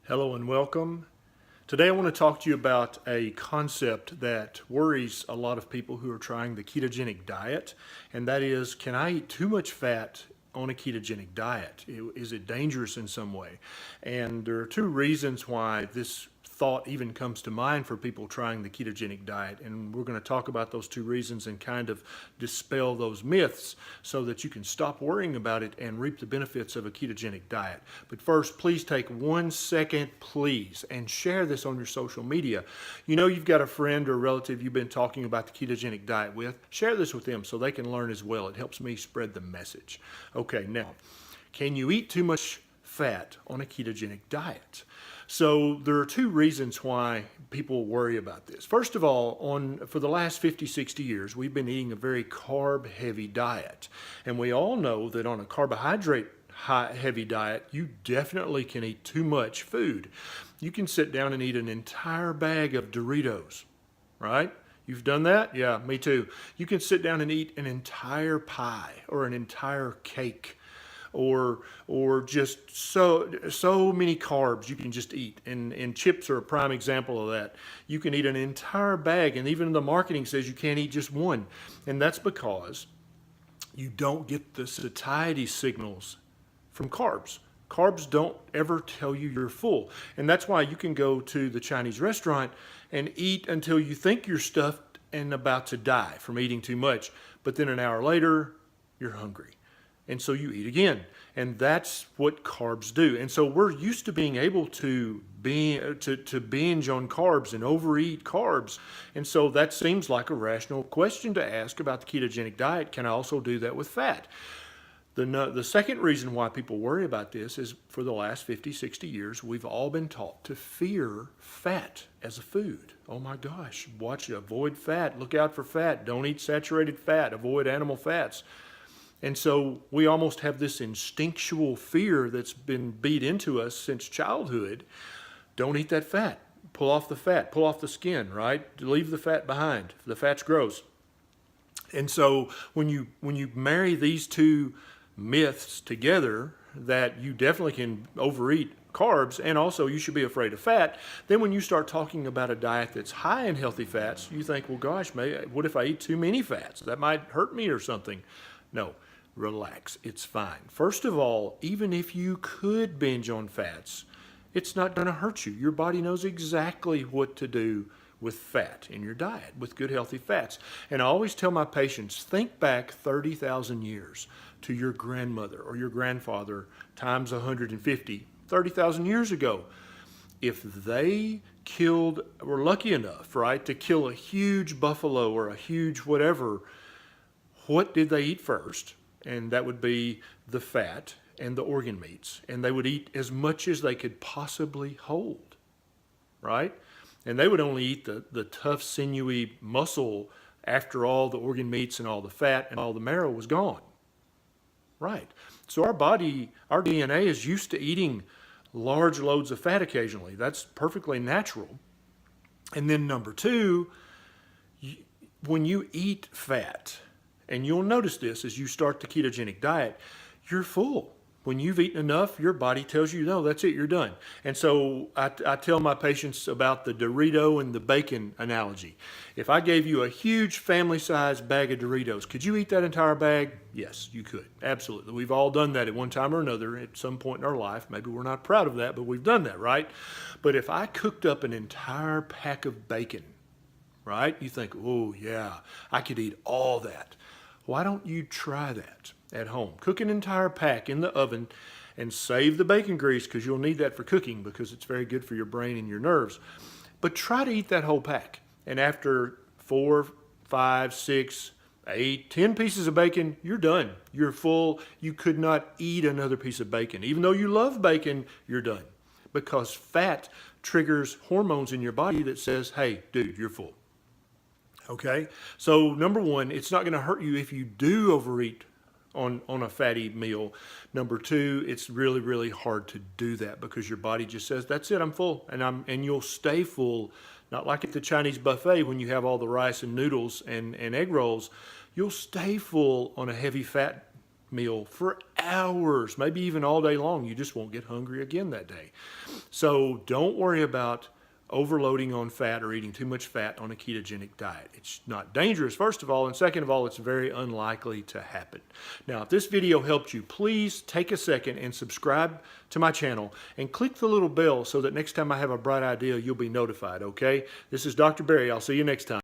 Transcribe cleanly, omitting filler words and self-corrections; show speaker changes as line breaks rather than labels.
Hello and welcome. Today I want to talk to you about a concept that worries a lot of people who are trying the ketogenic diet, and that is, can I eat too much fat on a ketogenic diet? Is it dangerous in some way? And there are two reasons why this thought even comes to mind for people trying the ketogenic diet, and we're going to talk about those two reasons and kind of dispel those myths so that you can stop worrying about it and reap the benefits of a ketogenic diet. But first, please take 1 second, please, and share this on your social media. You know you've got a friend or relative you've been talking about the ketogenic diet with. Share this with them so they can learn as well. It helps me spread the message. Okay, now, can you eat too much fat on a ketogenic diet? So there are two reasons why people worry about this. First of all, for the last 50, 60 years, we've been eating a very carb-heavy diet. And we all know that on a carbohydrate heavy diet, you definitely can eat too much food. You can sit down and eat an entire bag of Doritos, right? You've done that? Yeah, me too. You can sit down and eat an entire pie or an entire cake, or just so many carbs you can just eat. And chips are a prime example of that. You can eat an entire bag, and even the marketing says you can't eat just one. And that's because you don't get the satiety signals from carbs. Carbs don't ever tell you you're full. And that's why you can go to the Chinese restaurant and eat until you think you're stuffed and about to die from eating too much. But then an hour later, you're hungry. And so you eat again. And that's what carbs do. And so we're used to being able to binge on carbs and overeat carbs. And so that seems like a rational question to ask about the ketogenic diet. Can I also do that with fat? The second reason why people worry about this is for the last 50, 60 years, we've all been taught to fear fat as a food. Oh my gosh, avoid fat, look out for fat, don't eat saturated fat, avoid animal fats. And so we almost have this instinctual fear that's been beat into us since childhood. Don't eat that fat. Pull off the fat. Pull off the skin, right? Leave the fat behind. The fat's gross. And so when you marry these two myths together, that you definitely can overeat carbs and also you should be afraid of fat, then when you start talking about a diet that's high in healthy fats, you think, well, gosh, what if I eat too many fats? That might hurt me or something. No. Relax, it's fine. First of all, even if you could binge on fats, it's not going to hurt you. Your body knows exactly what to do with fat in your diet, with good healthy fats. And I always tell my patients, think back 30,000 years to your grandmother or your grandfather times 150, 30,000 years ago. If they were lucky enough, right, to kill a huge buffalo or a huge whatever, what did they eat first? And that would be the fat and the organ meats. And they would eat as much as they could possibly hold, right? And they would only eat the tough, sinewy muscle after all the organ meats and all the fat and all the marrow was gone, right? So our body, our DNA is used to eating large loads of fat occasionally. That's perfectly natural. And then number two, when you eat fat, and you'll notice this as you start the ketogenic diet, you're full. When you've eaten enough, your body tells you, no, that's it, you're done. And so I tell my patients about the Dorito and the bacon analogy. If I gave you a huge family-sized bag of Doritos, could you eat that entire bag? Yes, you could. Absolutely. We've all done that at one time or another at some point in our life. Maybe we're not proud of that, but we've done that, right? But if I cooked up an entire pack of bacon, right, you think, oh, yeah, I could eat all that. Why don't you try that at home? Cook an entire pack in the oven and save the bacon grease because you'll need that for cooking because it's very good for your brain and your nerves. But try to eat that whole pack. And after 4, 5, 6, 8, 10 pieces of bacon, you're done. You're full. You could not eat another piece of bacon. Even though you love bacon, you're done. Because fat triggers hormones in your body that says, hey, dude, you're full. Okay, so number one, it's not going to hurt you if you do overeat on a fatty meal. Number two, it's really, really hard to do that because your body just says, that's it, I'm full. And you'll stay full, not like at the Chinese buffet when you have all the rice and noodles and egg rolls. You'll stay full on a heavy fat meal for hours, maybe even all day long. You just won't get hungry again that day. So don't worry about overloading on fat or eating too much fat on a ketogenic diet. It's not dangerous, first of all, and second of all, it's very unlikely to happen. Now, if this video helped you, please take a second and subscribe to my channel and click the little bell so that next time I have a bright idea, you'll be notified, okay? This is Dr. Berry. I'll see you next time.